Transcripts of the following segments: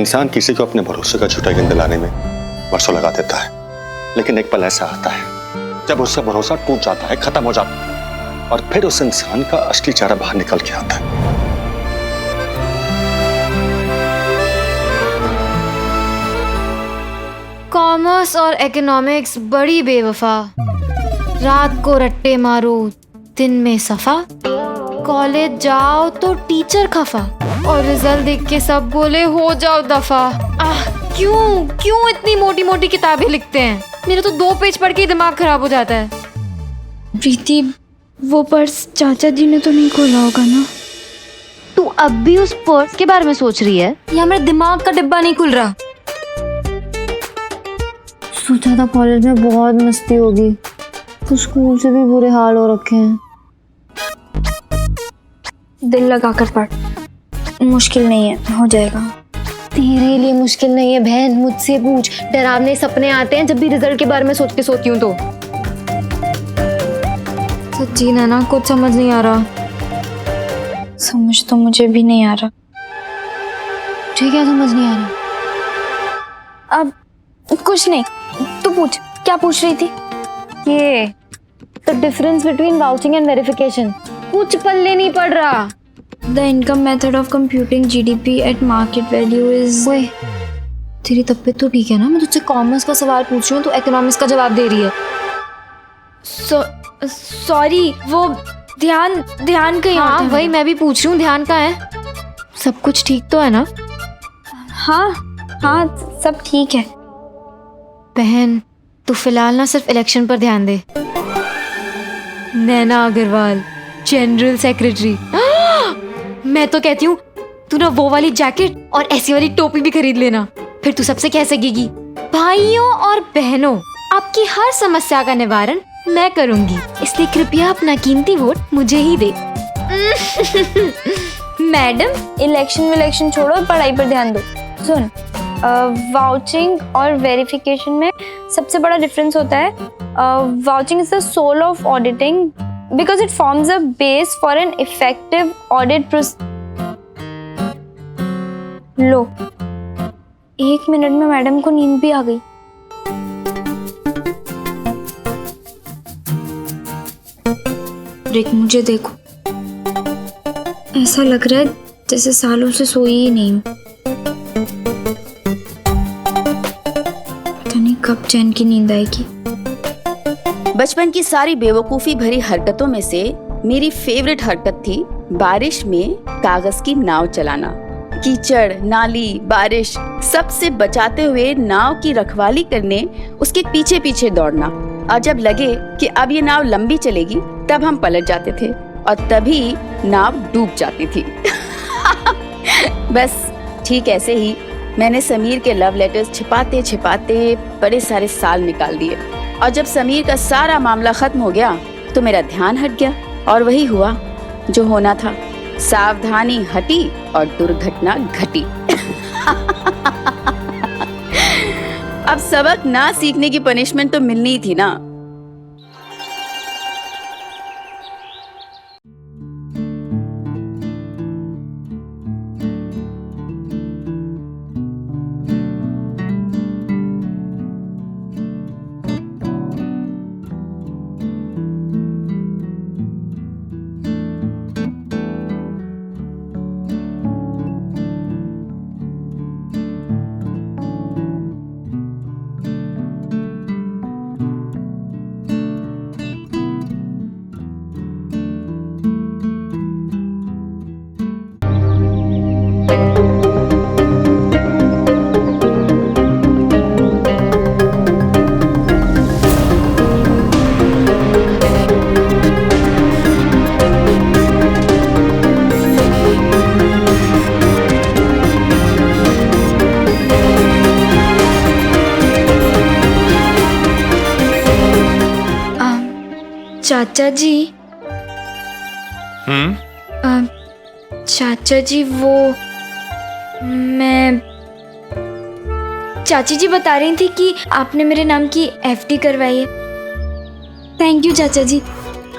इंसान किसी को अपने भरोसे का झूठा यकीन दिलाने में वर्षों लगा देता है, लेकिन एक पल ऐसा आता है जब उससे भरोसा टूट जाता है, खत्म हो जाता है, और फिर उस इंसान का असली चेहरा बाहर निकल के आता है। कॉमर्स और इकोनॉमिक्स बड़ी बेवफा, रात को रट्टे मारो दिन में सफा, कॉलेज जाओ तो टीचर खफा, और रिजल्ट देख के सब बोले हो जाओ दफा। क्यों क्यों इतनी मोटी मोटी किताबें लिखते हैं? मेरा तो 2 पेज पढ़ के दिमाग खराब हो जाता है। प्रीति, वो पर्स चाचा जी ने तो नहीं खोला होगा ना? तू अब भी उस पर्स के बारे में सोच रही है या मेरे दिमाग का डिब्बा नहीं खुल रहा? सोचा था कॉलेज में बहुत मस्ती होगी, तो स्कूल से भी बुरे हाल हो रखे हैं। दिल लगाकर पढ़, मुश्किल नहीं है, हो जाएगा। तेरे लिए मुश्किल नहीं है बहन, मुझसे पूछ। डरावने सपने आते हैं जब भी रिजल्ट के बारे में सोच के सोती हूँ तो। सच्ची ना कुछ समझ नहीं आ रहा। समझ तो मुझे भी नहीं आ रहा। तुझे क्या समझ नहीं आ रहा? अब कुछ नहीं, तू पूछ, क्या पूछ रही थी? ये the difference between vouching and verification कुछ पल्ले नहीं पड़ रहा। The income method of computing GDP at market value is. ओए, तेरी तबीयत तो ठीक है ना? मैं तुझसे कॉमर्स का सवाल पूछ रही हूँ, तो इकोनॉमिक्स का जवाब दे रही है। सॉरी, वो ध्यान कहीं। हाँ वही मैं भी पूछ रही हूँ, ध्यान कहाँ है? सब कुछ ठीक तो है ना? हाँ सब ठीक है। बहन तू फिलहाल ना सिर्फ इलेक्शन पर ध्यान दे। नैना अग्रवाल जनरल सेक्रेटरी। मैं तो कहती हूँ तू ना वो वाली जैकेट और ऐसी वाली टोपी भी खरीद लेना, फिर तू सबसे कह सकेगी भाइयों और बहनों, आपकी हर समस्या का निवारण मैं करूंगी, इसलिए कृपया अपना कीमती वोट मुझे ही दे। मैडम, इलेक्शन छोड़ो, पढ़ाई पर ध्यान दो। सुन, वाउचिंग और वेरिफिकेशन में सबसे बड़ा डिफरेंस होता है, vouching is the soul of auditing because it forms a base for an effective audit. लो, 1 मिनट में मैडम को नींद भी आ गई। रिक, मुझे देखो, ऐसा लग रहा है जैसे सालों से सोई ही नहीं हूँ। पता नहीं कब चैन की नींद आएगी। बचपन की सारी बेवकूफी भरी हरकतों में से मेरी फेवरेट हरकत थी बारिश में कागज की नाव चलाना। कीचड़, नाली, बारिश सबसे बचाते हुए नाव की रखवाली करने उसके पीछे पीछे दौड़ना, और जब लगे कि अब ये नाव लंबी चलेगी तब हम पलट जाते थे और तभी नाव डूब जाती थी। बस ठीक ऐसे ही मैंने समीर के लव लेटर्स छिपाते छिपाते बड़े सारे साल निकाल दिए, और जब समीर का सारा मामला खत्म हो गया तो मेरा ध्यान हट गया और वही हुआ जो होना था। सावधानी हटी और दुर्घटना घटी। अब सबक ना सीखने की पनिशमेंट तो मिलनी ही थी ना। चाचा जी, चाचा जी वो मैं चाची जी बता रही थी कि आपने मेरे नाम की एफडी करवाई है। थैंक यू चाचा जी।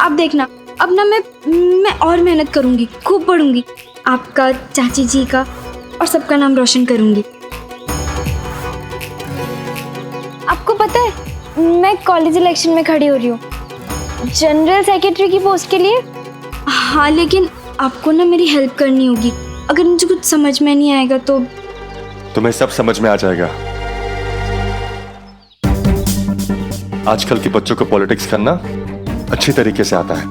आप देखना, अब ना मैं और मेहनत करूंगी, खूब पढ़ूंगी, आपका, चाची जी का और सबका नाम रोशन करूंगी। आपको पता है मैं कॉलेज इलेक्शन में खड़ी हो रही हूँ जनरल सेक्रेटरी की पोस्ट के लिए। हाँ लेकिन आपको ना मेरी हेल्प करनी होगी। अगर मुझे कुछ समझ में नहीं आएगा तो तुम्हें सब समझ में आ जाएगा। आजकल के बच्चों को पॉलिटिक्स करना अच्छी तरीके से आता है।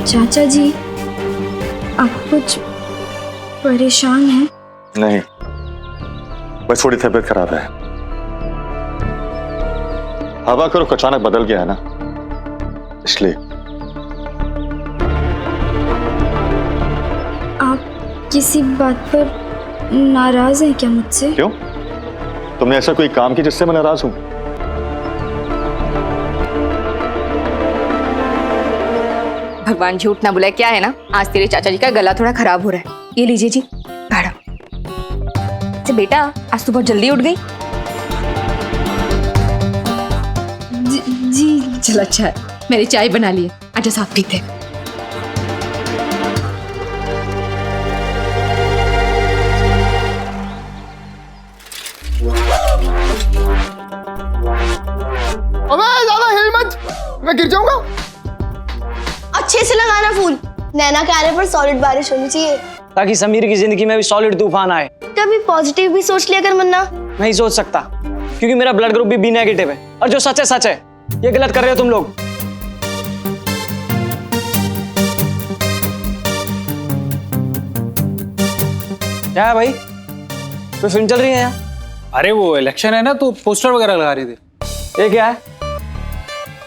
चाचा जी आप कुछ परेशान हैं? नहीं, बस थोड़ी तबीयत खराब है। हवा का रुख अचानक बदल गया है ना, इसलिए। आप किसी बात पर नाराज हैं क्या मुझसे? क्यों? तुमने ऐसा कोई काम किया जिससे मैं नाराज हूं? भगवान झूठ ना बुलाए, क्या है ना, आज तेरे चाचा जी का गला थोड़ा खराब हो रहा है। ये लीजिए जी काढ़ा। अच्छा बेटा, आज तो बहुत जल्दी उठ गई। जी चल अच्छा है, मेरी चाय बना लिए, आजा साथ पीते। अबे ज्यादा हिल मत, मैं गिर जाऊंगा। अच्छे से लगाना फूल। नैना के आने पर सॉलिड बारिश होनी चाहिए ताकि समीर की जिंदगी में भी सॉलिड तूफान आए। कभी पॉजिटिव भी सोच लिया कर मन्ना। नहीं सोच सकता क्योंकि मेरा ब्लड ग्रुप भी बी नेगेटिव है और जो सच है सच है। ये गलत कर रहे हो तुम लोग। क्या है भाई, कोई फिल्म चल रही है यहाँ? अरे वो इलेक्शन है ना, तो पोस्टर वगैरह लगा रहे थे। ये क्या है?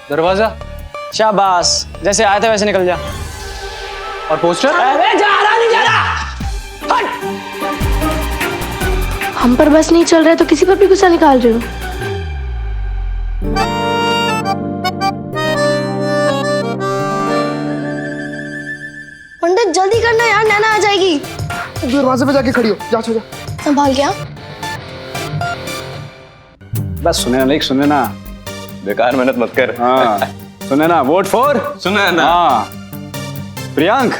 दरवाजा शाबाश, जैसे आए थे वैसे निकल जा। और पोस्टर। अरे जा रहा नहीं जा रहा, हट। हम पर बस नहीं चल रहा है तो किसी पर भी गुस्सा निकाल रहे हो। पंडित जल्दी करना यार, नैना आ जाएगी। दरवाजे पे जाके खड़ी हो, जा जा। संभाल क्या? बस सुने ना, लाइक सुने ना, बेकार मेहनत मत कर। हाँ सुने ना, वोट फॉर सुना ना। हाँ प्रियांक,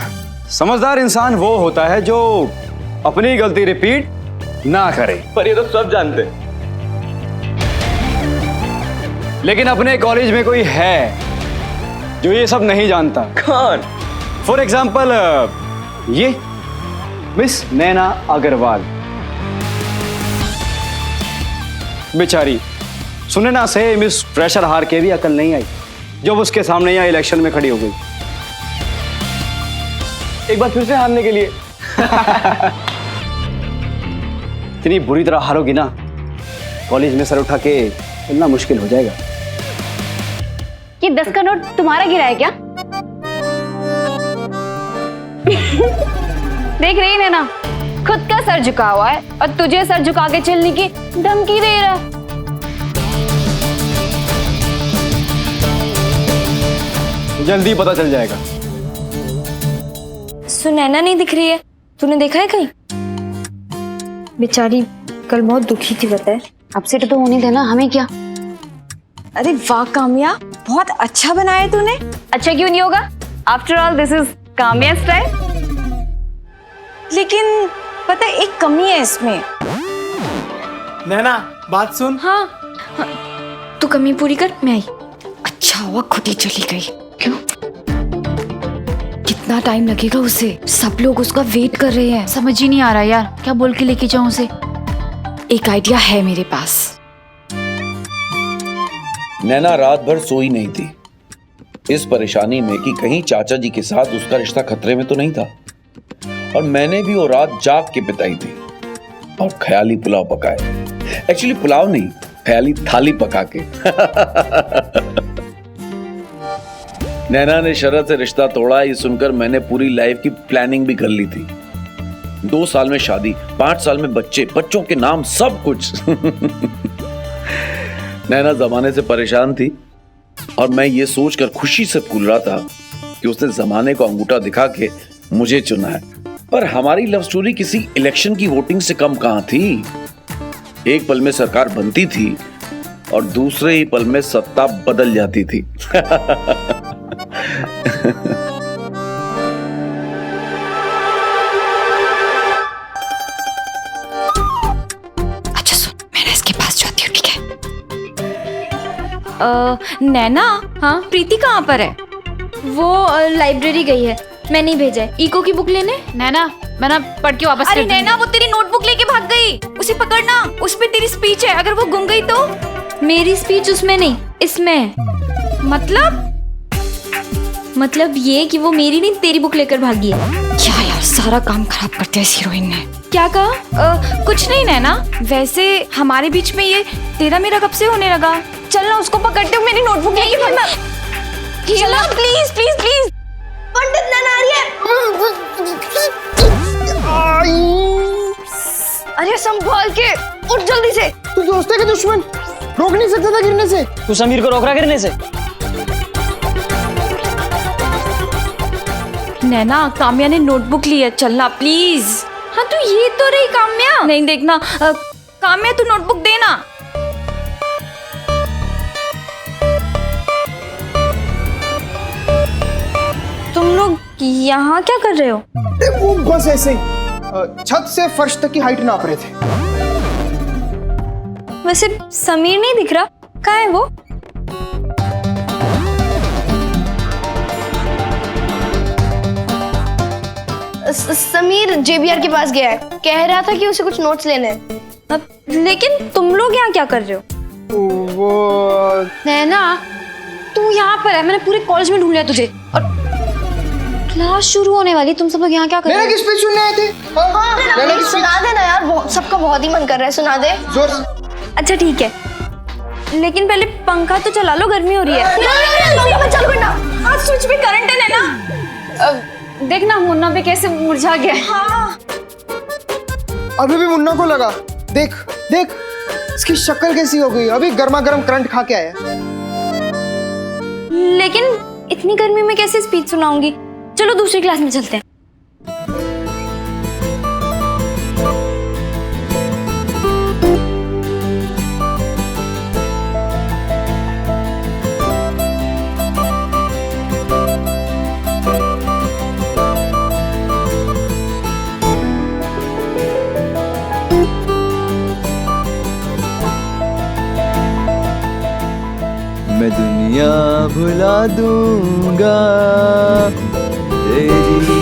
समझदार इंसान वो होता है जो अपनी गलती रिपीट ना करे। पर ये तो सब जानते। लेकिन अपने कॉलेज में कोई है जो ये सब नहीं जानता। कौन? फॉर एग्जाम्पल ये मिस नैना अग्रवाल। बेचारी सुने ना से मिस प्रेशर हार के भी अकल नहीं आई जब उसके सामने यहाँ इलेक्शन में खड़ी हो गई, एक बार फिर से हारने के लिए। इतनी बुरी तरह हारोगी ना, कॉलेज में सर उठा के चलना मुश्किल हो जाएगा। ये 10 का नोट तुम्हारा गिरा है क्या? देख रही है ना, खुद का सर झुका हुआ है और तुझे सर झुका के चलने की धमकी दे रहा है। जल्दी पता चल जाएगा। सुनैना नहीं दिख रही है, तूने देखा है कहीं? बेचारी कल बहुत दुखी थी, बताए। अपसेट तो होने देना, हमें क्या। अरे वाह काम्या, बहुत अच्छा बनाया तूने। अच्छा क्यों नहीं होगा? After all this is Kamya style. लेकिन पता है एक कमी है इसमें। नैना बात सुन। हाँ, तू कमी पूरी कर, मैं आई। अच्छा हुआ खुद ही चली गई। क्यों? कितना टाइम लगेगा उसे? सब लोग उसका वेट कर रहे हैं। समझ ही नहीं आ रहा यार, क्या बोल के लेके जाऊं उसे। एक आइडिया है मेरे पास। नैना रात भर सोई नहीं थी, इस परेशानी में कि कहीं चाचा जी के साथ उसका रिश्ता खतरे में तो नहीं था। और मैंने भी वो रात जाग के बिताई थी और ख्याली पुलाव पकाए। एक्चुअली पुलाव नहीं, ख्याली थाली पका के। नैना ने शरत से रिश्ता तोड़ा, ये सुनकर मैंने पूरी लाइफ की प्लानिंग भी कर ली थी। 2 साल में शादी, 5 साल में बच्चे, बच्चों के नाम, सब कुछ। नैना जमाने से परेशान थी और मैं ये सोचकर खुशी से फूल रहा था कि उसने जमाने को अंगूठा दिखा के मुझे चुना है। पर हमारी लव स्टोरी किसी इलेक्शन की वोटिंग से कम कहां थी। एक पल में सरकार बनती थी और दूसरे ही पल में सत्ता बदल जाती थी। नैना, हाँ प्रीति कहाँ पर है? वो लाइब्रेरी गई है, मैं नहीं भेजा है इको की बुक लेने। नैना, मैं ना पढ़ के वापस अरे नैना, वो तेरी नोटबुक लेके भाग गई, उसे पकड़ना, उस पे तेरी स्पीच है, अगर वो गुम गई तो? मेरी स्पीच उसमें नहीं, इसमें है। मतलब ये कि वो मेरी नहीं तेरी बुक लेकर भागी है। क्या यार, सारा काम खराब करते हैं इस हीरोइन ने। क्या कहा? कुछ नहीं नैना, वैसे हमारे बीच में ये तेरा मेरा कब से होने लगा? चल ना उसको पकड़ते हो, मेरी नोटबुक लेके भागना। चलो प्लीज प्लीज प्लीज। पंडित नैना आ रही है। अरे संभाल के उठ जल्दी से। तू दोस्त है कि दुश्मन? रोक नहीं सकता था गिरने से? तू समीर को रोक रहा गिरने से? नैना, काम्या ने नोटबुक ली है, चलना प्लीज। हाँ तो ये तो रही काम्या। नहीं देखना, काम्या तू नोटबुक देना। तुम लोग यहाँ क्या कर रहे हो? वो बस ऐसे ही छत से फर्श तक की हाइट नाप रहे थे। वैसे समीर नहीं दिख रहा, कहाँ है वो? समीर जेबीआर के पास गया है, कह रहा था कि उसे कुछ नोट्स लेने हैं। अब लेकिन तुम लोग यहाँ क्या कर रहे हो? वो नैना, तू यहाँ पर है, मैंने पूरे कॉलेज में ढूंढ लिया तुझे, और क्लास शुरू होने वाली, तुम सब लोग यहाँ क्या कर रहे हो? नैना की स्पीच सुनने आए थे। नैना की सुना दे ना यार, सबका बहुत ही मन कर रहा है, सुना दे जोर से। अच्छा ठीक है, लेकिन पहले पंखा तो चला लो, गर्मी हो रही है। आज स्विच पे करंट है नैना। देखना मुन्ना पे कैसे मुरझा गया। हाँ। अभी भी मुन्ना को लगा, देख देख इसकी शक्ल कैसी हो गई, अभी गर्मा गर्म करंट खा के आया। लेकिन इतनी गर्मी में कैसे स्पीच सुनाऊंगी? चलो दूसरी क्लास में चलते हैं। मैं दुनिया भुला दूंगा तेरी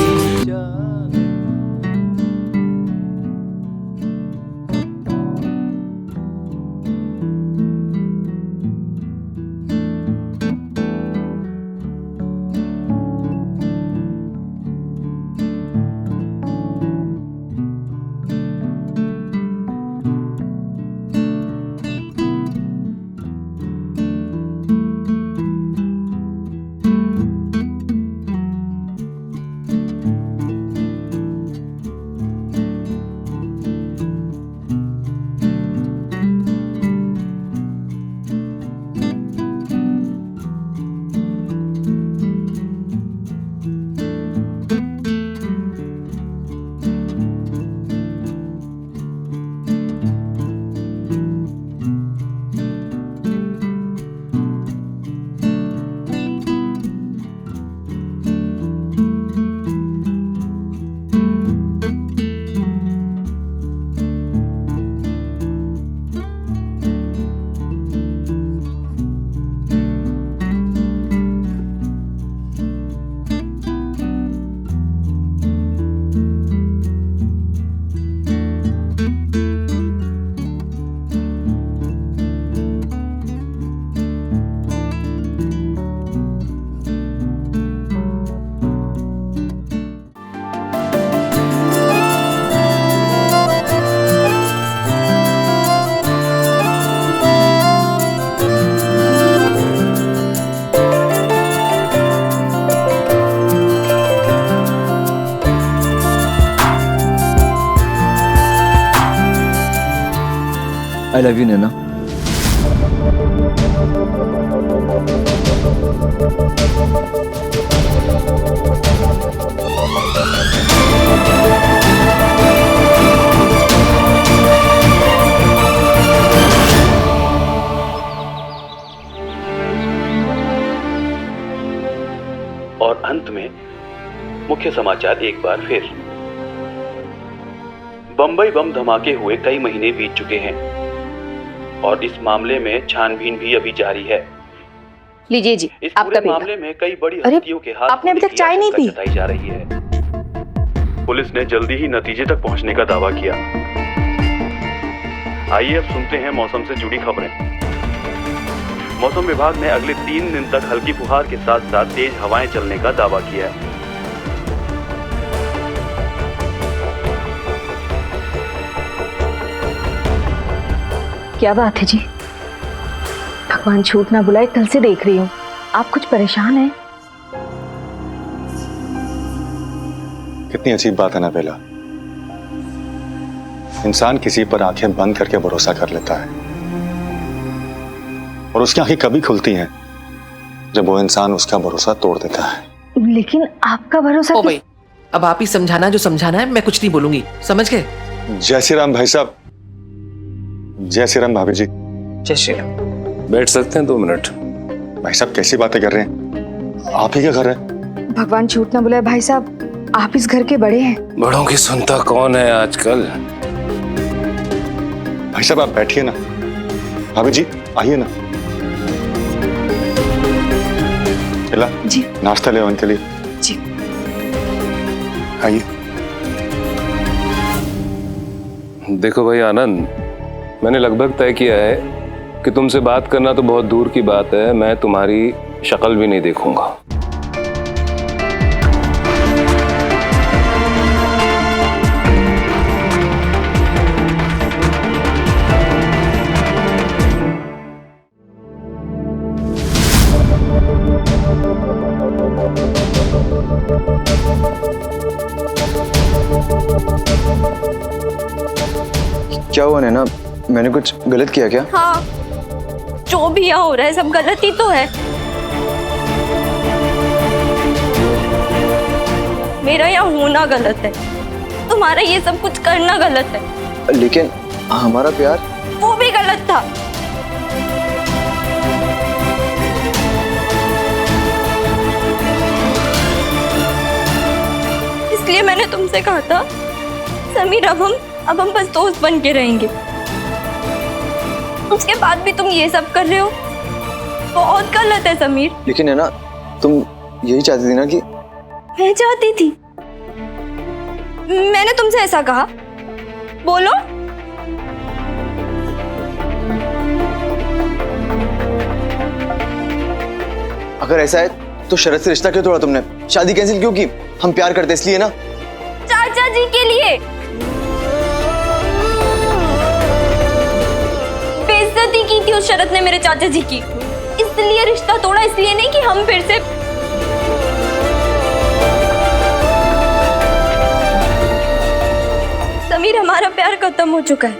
I love you, Nana. और अंत में मुख्य समाचार एक बार फिर। बम्बई बम धमाके हुए कई महीने बीत चुके हैं और इस मामले में छानबीन भी अभी जारी है। लीजिए जी इस आपका पूरे पेपर। मामले में कई बड़ी अरे, हस्तियों के हाथ आपने अभी होने तक की चाय नहीं आशंका पी? जताई जा रही है। पुलिस ने जल्दी ही नतीजे तक पहुंचने का दावा किया। आइए अब सुनते हैं मौसम से जुड़ी खबरें। मौसम विभाग ने अगले 3 दिन तक हल्की फुहार के साथ साथ तेज हवाएं चलने का दावा किया है। क्या बात है जी? भगवान झूठ ना बुलाए, कल से देख रही हूँ आप कुछ परेशान हैं। कितनी अजीब बात है ना बेला, इंसान किसी पर आंखें बंद करके भरोसा कर लेता है और उसकी आंखें कभी खुलती हैं जब वो इंसान उसका भरोसा तोड़ देता है। लेकिन आपका भरोसा ओ भाई, अब आप ही समझाना जो समझाना है, मैं कुछ नहीं बोलूंगी, समझ गए? जय श्री राम भाई साहब। जय श्री राम भाभी जी। जय श्री राम। बैठ सकते हैं 2 मिनट? भाई साहब कैसी बातें कर रहे हैं, आप ही क्या कर रहे हैं? भगवान झूठ ना बुलाए भाई साहब, आप इस घर के बड़े हैं। बड़ों की सुनता कौन है आजकल? भाई साहब आप बैठिए ना, भाभी जी आइए ना। बेला जी नाश्ता ले आओ इनके लिए। जी आइए। देखो भाई आनंद, मैंने लगभग तय किया है कि तुमसे बात करना तो बहुत दूर की बात है, मैं तुम्हारी शक्ल भी नहीं देखूंगा। क्या हुआ नैना, मैंने कुछ गलत किया क्या? हाँ, जो भी यहाँ हो रहा है सब गलत ही तो है। मेरा यहाँ होना गलत है, तुम्हारा ये सब कुछ करना गलत है। लेकिन हमारा प्यार वो भी गलत था। इसलिए मैंने तुमसे कहा था समीर, अब हम बस दोस्त बन के रहेंगे। उसके बाद भी तुम ये सब कर रहे हो, बहुत गलत है समीर। लेकिन है ना, तुम यही चाहती थी ना कि मैं चाहती थी? मैंने तुमसे ऐसा कहा? बोलो। अगर ऐसा है तो शरद से रिश्ता क्यों तोड़ा तुमने? शादी कैंसिल क्यों की? हम प्यार करते इसलिए ना? चाचा जी के लिए। बेइज्जती की थी उस शरद ने मेरे चाचा जी की, इसलिए रिश्ता तोड़ा, इसलिए नहीं कि हम फिर से। समीर, हमारा प्यार खत्म हो चुका है।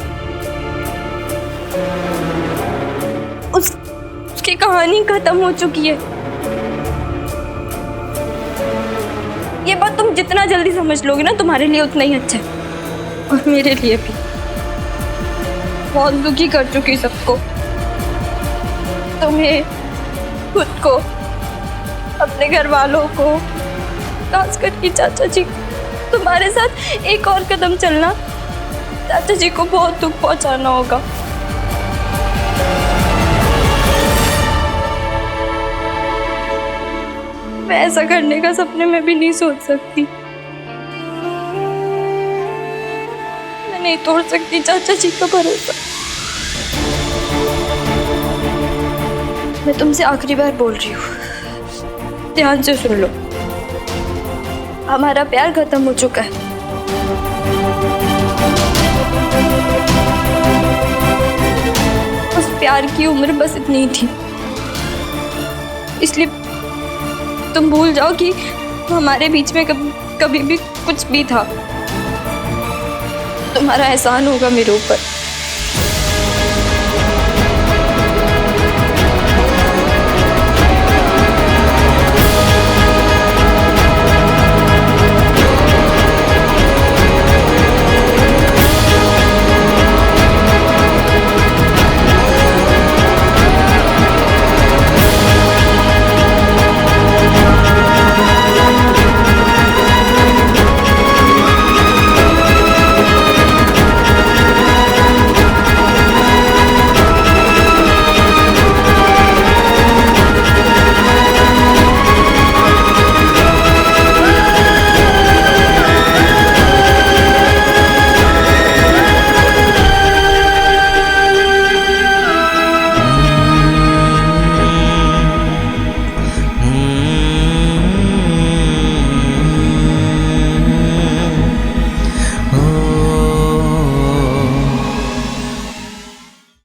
उसकी कहानी खत्म हो चुकी है। ये बात तुम जितना जल्दी समझ लोगे ना, तुम्हारे लिए उतना ही अच्छा है, और मेरे लिए भी। बहुत दुखी कर चुकी सबको, तुम्हें, खुद को, अपने घर वालों को, खास करके चाचा जी। तुम्हारे साथ एक और कदम चलना चाचा जी को बहुत दुख पहुंचाना होगा। मैं ऐसा करने का सपने में भी नहीं सोच सकती। मैं नहीं तोड़ सकती चाचा जी का भरोसा। मैं तुमसे आखिरी बार बोल रही हूँ, ध्यान से सुन लो। हमारा प्यार खत्म हो चुका है। उस प्यार की उम्र बस इतनी ही थी, इसलिए तुम भूल जाओ कि हमारे बीच में कभी भी कुछ भी था। तुम्हारा एहसान होगा मेरे ऊपर।